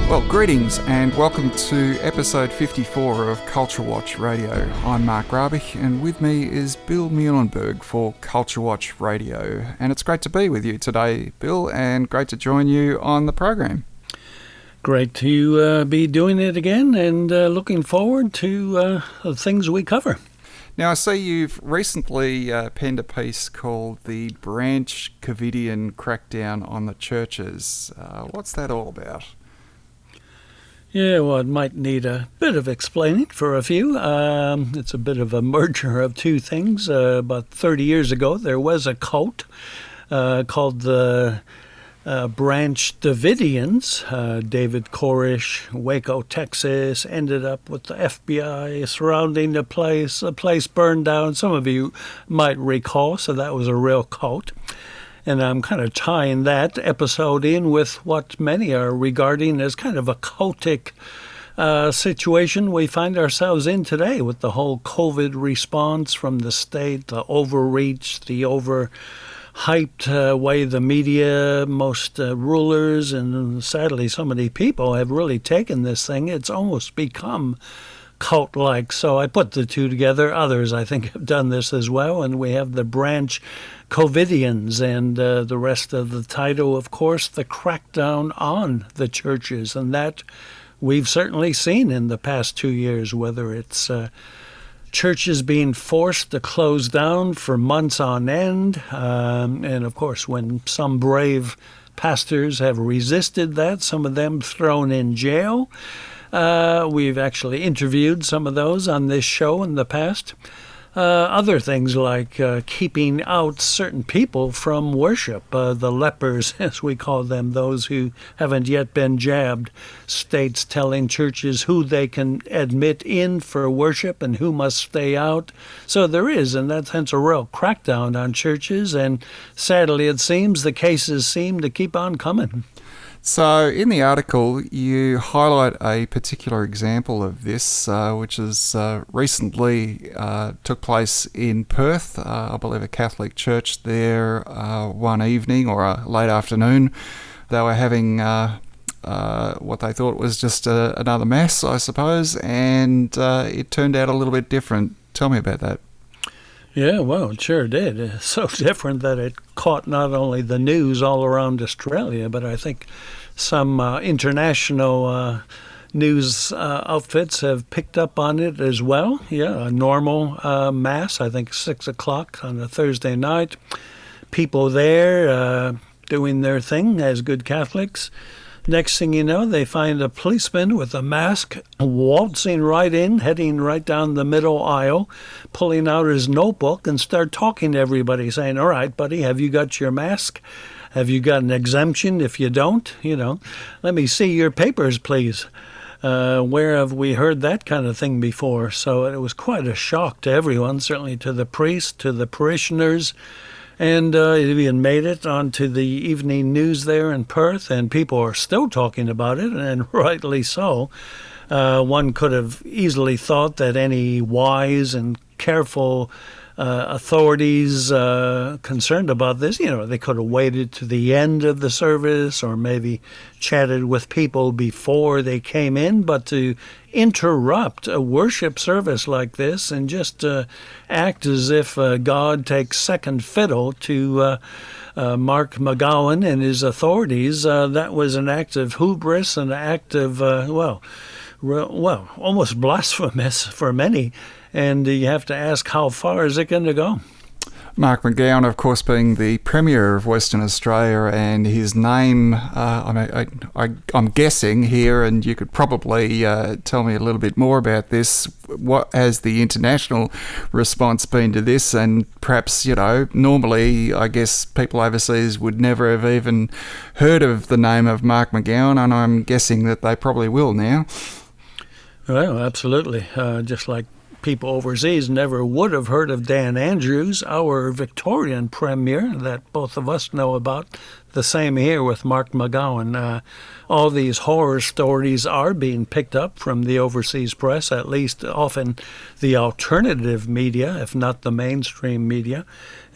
Well, greetings and welcome to episode 54 of CultureWatch Radio. I'm Mark Grabich and with me is Bill Muhlenberg for CultureWatch Radio. And it's great to be with you today, Bill, and great to join you on the program. Great to be doing it again and looking forward to the things we cover. Now, I see you've recently penned a piece called The Branch Covidian Crackdown on the Churches. What's that all about? Yeah, well, it might need a bit of explaining for a few. It's a bit of a merger of two things. About 30 years ago, there was a cult called the Branch Davidians. David Koresh, Waco, Texas, ended up with the FBI surrounding the place. The place burned down. Some of you might recall, so that was a real cult. And I'm kind of tying that episode in with what many are regarding as kind of a cultic situation we find ourselves in today with the whole COVID response from the state, the overreach, the overhyped way the media, most rulers, and sadly so many people have really taken this thing. It's almost become cult-like. So I put the two together. Others, I think, have done this as well. And we have the Branch Covidians, and the rest of the title, of course, the crackdown on the churches. And that we've certainly seen in the past 2 years, whether it's churches being forced to close down for months on end. And, of course, when some brave pastors have resisted that, some of them thrown in jail. We've actually interviewed some of those on this show in the past. Other things like keeping out certain people from worship, the lepers, as we call them, those who haven't yet been jabbed, states telling churches who they can admit in for worship and who must stay out. So there is, in that sense, a real crackdown on churches, and sadly it seems the cases seem to keep on coming. So in the article, you highlight a particular example of this, which is recently took place in Perth. I believe a Catholic church there one evening or a late afternoon. They were having what they thought was just another mass, I suppose, and it turned out a little bit different. Tell me about that. Yeah, well, it sure did. It's so different that it caught not only the news all around Australia, but I think some international news outfits have picked up on it as well. Yeah, a normal mass, I think 6 o'clock on a Thursday night. People there doing their thing as good Catholics. Next thing you know, they find a policeman with a mask waltzing right in, heading right down the middle aisle, pulling out his notebook and start talking to everybody, saying, "All right, buddy, have you got your mask? Have you got an exemption? If you don't, let me see your papers, please." Where have we heard that kind of thing before? So it was quite a shock to everyone, certainly to the priests, to the parishioners. And it even made it onto the evening news there in Perth, and people are still talking about it, and rightly so. One could have easily thought that any wise and careful authorities concerned about this, they could have waited to the end of the service or maybe chatted with people before they came in, but to interrupt a worship service like this and just act as if God takes second fiddle to Mark McGowan and his authorities, that was an act of hubris, an act of, almost blasphemous for many. And you have to ask, how far is it going to go? Mark McGowan, of course, being the Premier of Western Australia, and his name, I'm guessing here, and you could probably tell me a little bit more about this. What has the international response been to this? And perhaps, normally, I guess people overseas would never have even heard of the name of Mark McGowan, and I'm guessing that they probably will now. Well, absolutely. Just like people overseas never would have heard of Dan Andrews, our Victorian Premier that both of us know about. The same here with Mark McGowan. All these horror stories are being picked up from the overseas press, at least often the alternative media, if not the mainstream media.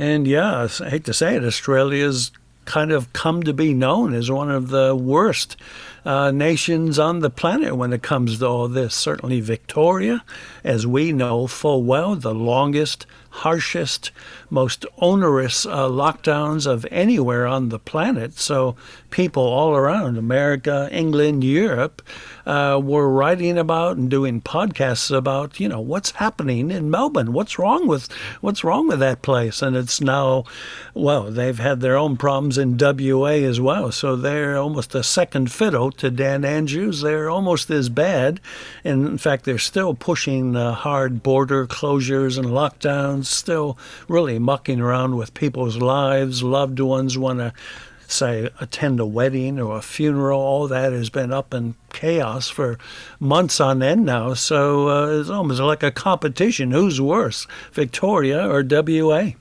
And yeah, I hate to say it, Australia's kind of come to be known as one of the worst nations on the planet when it comes to all this. Certainly Victoria, as we know full well, the longest, harshest, most onerous lockdowns of anywhere on the planet. So people all around America, England, Europe were writing about and doing podcasts about, what's happening in Melbourne. What's wrong with that place? And it's now, well, they've had their own problems in WA as well. So they're almost a second fiddle to Dan Andrews. They're almost as bad. And in fact, they're still pushing hard border closures and lockdowns, still really mucking around with people's lives. Loved ones want to, say, attend a wedding or a funeral. All that has been up in chaos for months on end now. So it's almost like a competition. Who's worse, Victoria or WA?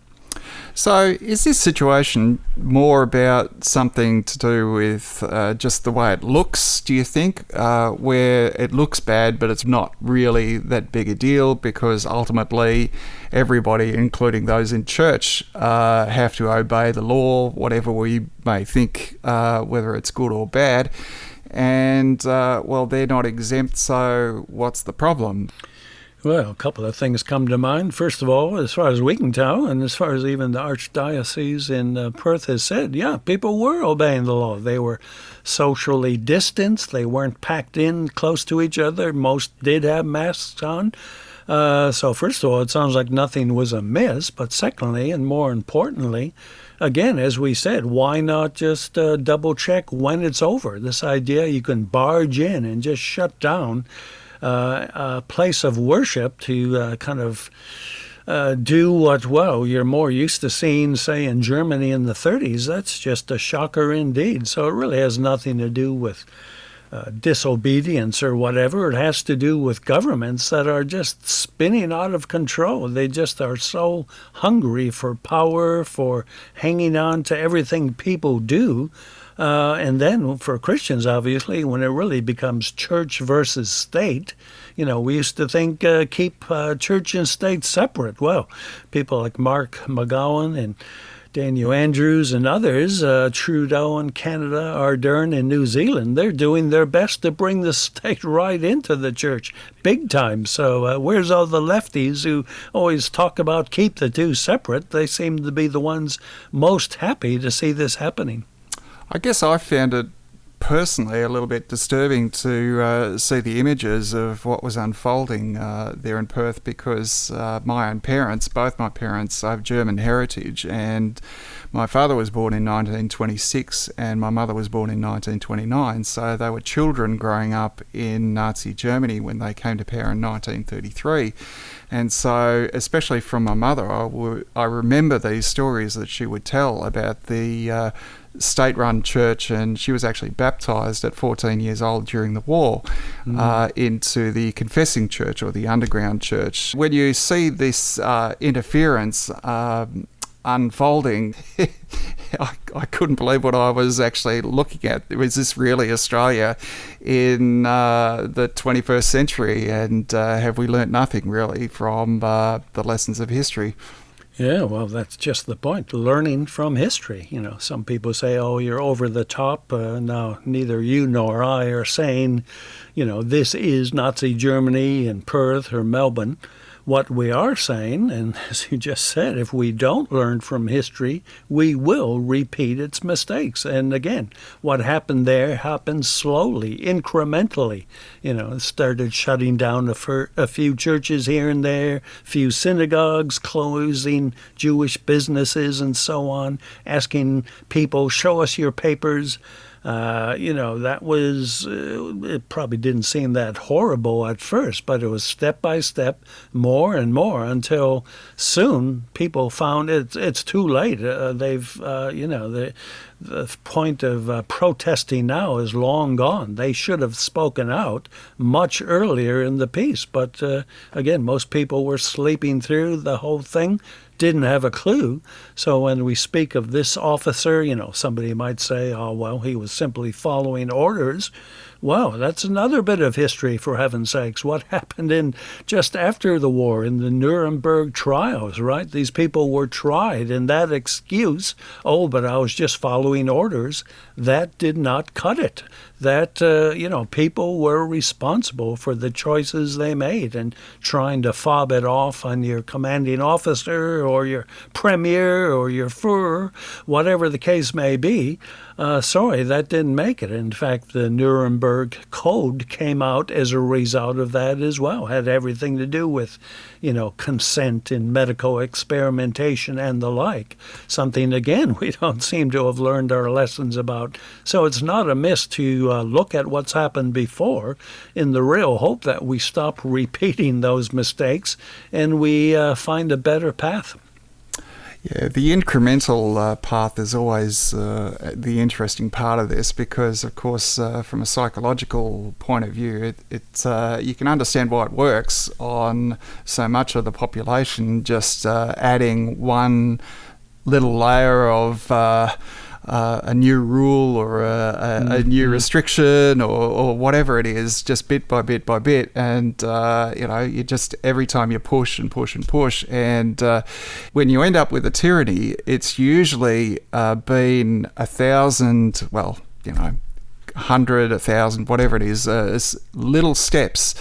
So is this situation more about something to do with just the way it looks, do you think, where it looks bad but it's not really that big a deal because ultimately everybody, including those in church, have to obey the law, whatever we may think, whether it's good or bad, and, well, they're not exempt, so what's the problem? Well, a couple of things come to mind. First of all, as far as we can tell, and as far as even the Archdiocese in Perth has said, yeah, people were obeying the law. They were socially distanced. They weren't packed in close to each other. Most did have masks on. So first of all, it sounds like nothing was amiss. But secondly, and more importantly, again, as we said, why not just double check when it's over? This idea you can barge in and just shut down a place of worship to kind of do what, well, you're more used to seeing, say, in Germany in the 30s. That's just a shocker indeed. So it really has nothing to do with disobedience or whatever. It has to do with governments that are just spinning out of control. They just are so hungry for power, for hanging on to everything people do. And then for Christians, obviously, when it really becomes church versus state, we used to think keep church and state separate. Well, people like Mark McGowan and Daniel Andrews and others, Trudeau in Canada, Ardern in New Zealand, they're doing their best to bring the state right into the church, big time. So where's all the lefties who always talk about keep the two separate? They seem to be the ones most happy to see this happening. I guess I found it personally a little bit disturbing to see the images of what was unfolding there in Perth because my own parents, both my parents, have German heritage, and my father was born in 1926 and my mother was born in 1929, so they were children growing up in Nazi Germany when they came to power in 1933. And so, especially from my mother, I remember these stories that she would tell about the state-run church, and she was actually baptised at 14 years old during the war into the confessing church or the underground church. When you see this interference unfolding, I couldn't believe what I was actually looking at. Was this really Australia in the 21st century? And have we learnt nothing really from the lessons of history? Yeah, well, that's just the point, learning from history. Some people say, oh, you're over the top. Now, neither you nor I are saying, this is Nazi Germany in Perth or Melbourne. What we are saying, and as you just said, if we don't learn from history, we will repeat its mistakes. And again, what happened there happened slowly, incrementally. It started shutting down a few churches here and there, few synagogues, closing Jewish businesses and so on, asking people, show us your papers. That was, it probably didn't seem that horrible at first, but it was step by step, more and more, until soon people found it's too late. The point of protesting now is long gone. They should have spoken out much earlier in the piece. But again, most people were sleeping through the whole thing, didn't have a clue. So when we speak of this officer, somebody might say, oh, well, he was simply following orders. Well, that's another bit of history, for heaven's sakes. What happened in just after the war in the Nuremberg trials, right? These people were tried, and that excuse, oh, but I was just following orders, that did not cut it. That, people were responsible for the choices they made, and trying to fob it off on your commanding officer or your premier or your Führer, whatever the case may be. Sorry, that didn't make it. In fact, the Nuremberg Code came out as a result of that as well. Had everything to do with, consent in medical experimentation and the like. Something, again, we don't seem to have learned our lessons about. So it's not amiss to look at what's happened before in the real hope that we stop repeating those mistakes and we find a better path. Yeah, the incremental path is always the interesting part of this because, of course, from a psychological point of view, it's you can understand why it works on so much of the population, just adding one little layer of a new rule or a new restriction or whatever it is, just bit by bit by bit, and you just every time you push and push and push, and when you end up with a tyranny, it's usually been 1,000, 100, 1,000, whatever it is, little steps,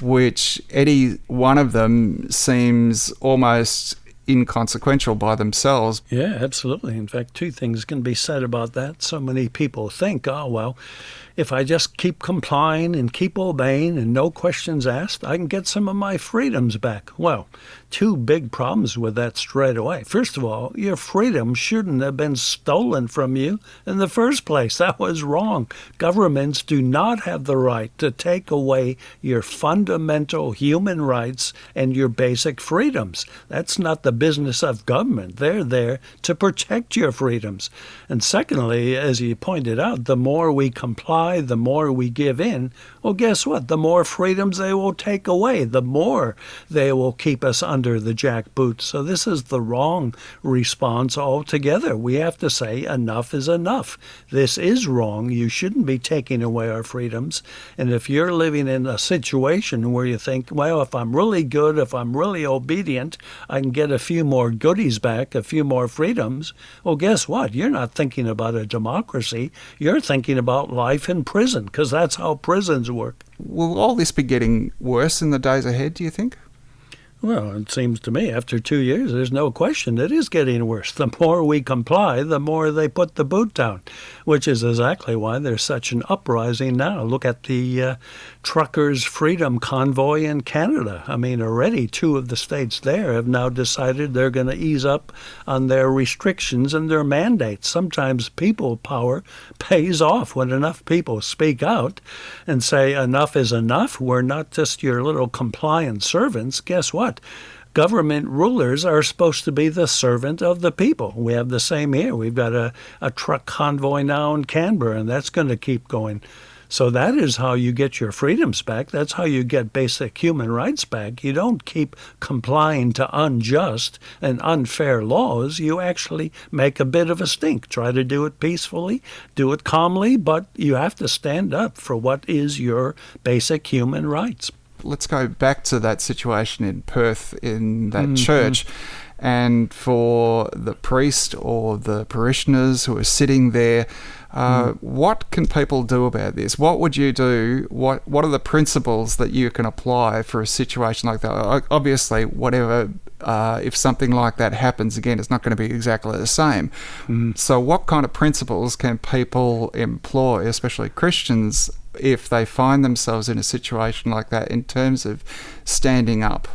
which any one of them seems almost inconsequential by themselves. Yeah, absolutely. In fact, two things can be said about that. So many people think, oh, well, if I just keep complying and keep obeying and no questions asked, I can get some of my freedoms back. Well, two big problems with that straight away. First of all, your freedom shouldn't have been stolen from you in the first place. That was wrong. Governments do not have the right to take away your fundamental human rights and your basic freedoms. That's not the business of government. They're there to protect your freedoms. And secondly, as you pointed out, the more we comply, the more we give in, well, guess what? The more freedoms they will take away, the more they will keep us under the jackboot. So this is the wrong response altogether. We have to say enough is enough. This is wrong. You shouldn't be taking away our freedoms. And if you're living in a situation where you think, well, if I'm really good, if I'm really obedient, I can get a few more goodies back, a few more freedoms, well, guess what? You're not thinking about a democracy. You're thinking about life in prison, because that's how prisons work. Will all this be getting worse in the days ahead, do you think? Well, it seems to me after 2 years, there's no question it is getting worse. The more we comply, the more they put the boot down, which is exactly why there's such an uprising now. Look at the Truckers' Freedom Convoy in Canada. I mean, already 2 of the states there have now decided they're going to ease up on their restrictions and their mandates. Sometimes people power pays off when enough people speak out and say enough is enough. We're not just your little compliant servants. Guess what? Government rulers are supposed to be the servant of the people. We have the same here. We've got a truck convoy now in Canberra, and that's going to keep going. So that is how you get your freedoms back. That's how you get basic human rights back. You don't keep complying to unjust and unfair laws. You actually make a bit of a stink. Try to do it peacefully, do it calmly, but you have to stand up for what is your basic human rights. Let's go back to that situation in Perth in that church. And for the priest or the parishioners who are sitting there, what can people do about this? What would you do? What are the principles that you can apply for a situation like that? Obviously, whatever, if something like that happens again, it's not going to be exactly the same. So what kind of principles can people employ, especially Christians, if they find themselves in a situation like that in terms of standing up?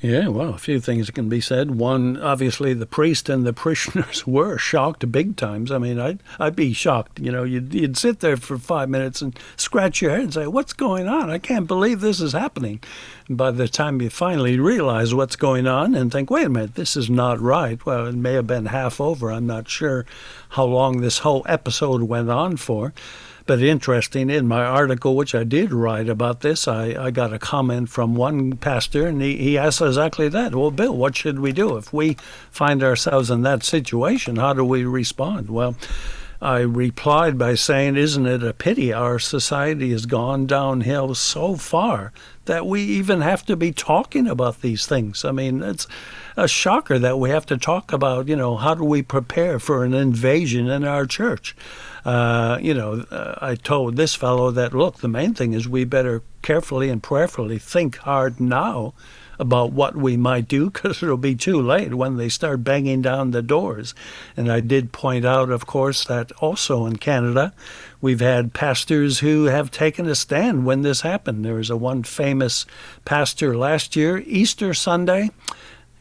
Yeah, well, a few things can be said. One, obviously, the priest and the parishioners were shocked big times. I mean, I'd be shocked. You know, you'd sit there for 5 minutes and scratch your head and say, what's going on? I can't believe this is happening. And by the time you finally realize what's going on and think, wait a minute, this is not right. Well, it may have been half over. I'm not sure how long this whole episode went on for. But interesting, in my article, which I did write about this, I got a comment from one pastor, and he asked exactly that. Well, Bill, what should we do? If we find ourselves in that situation, how do we respond? Well, I replied by saying, isn't it a pity our society has gone downhill so far that we even have to be talking about these things? I mean, it's a shocker that we have to talk about, how do we prepare for an invasion in our church? I told this fellow that, look, the main thing is we better carefully and prayerfully think hard now about what we might do, because it'll be too late when they start banging down the doors. And I did point out, of course, that also in Canada, we've had pastors who have taken a stand when this happened. There was one famous pastor last year, Easter Sunday,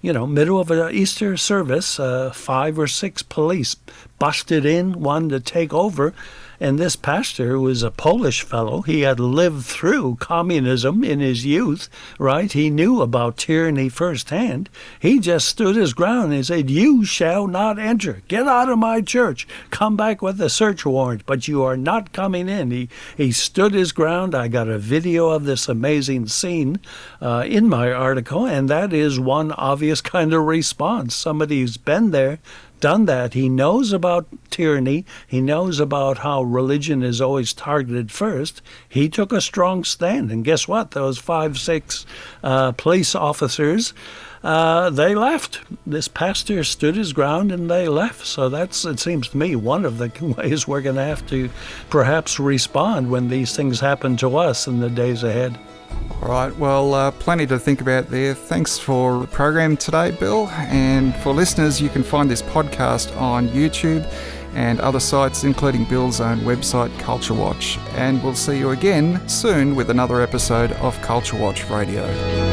middle of an Easter service, 5 or 6 police busted in, wanted to take over. And this pastor was a Polish fellow. He had lived through communism in his youth, right? He knew about tyranny firsthand. He just stood his ground and said, you shall not enter. Get out of my church. Come back with a search warrant, but you are not coming in. He stood his ground. I got a video of this amazing scene in my article, and that is one obvious kind of response. Somebody who's been there, done that. He knows about tyranny. He knows about how religion is always targeted first. He took a strong stand. And guess what? Those 5, 6 police officers, they left. This pastor stood his ground and they left. So it seems to me, one of the ways we're going to have to perhaps respond when these things happen to us in the days ahead. All right, well, plenty to think about there. Thanks for the program today, Bill. And for listeners, you can find this podcast on YouTube and other sites, including Bill's own website, CultureWatch. And we'll see you again soon with another episode of CultureWatch Radio.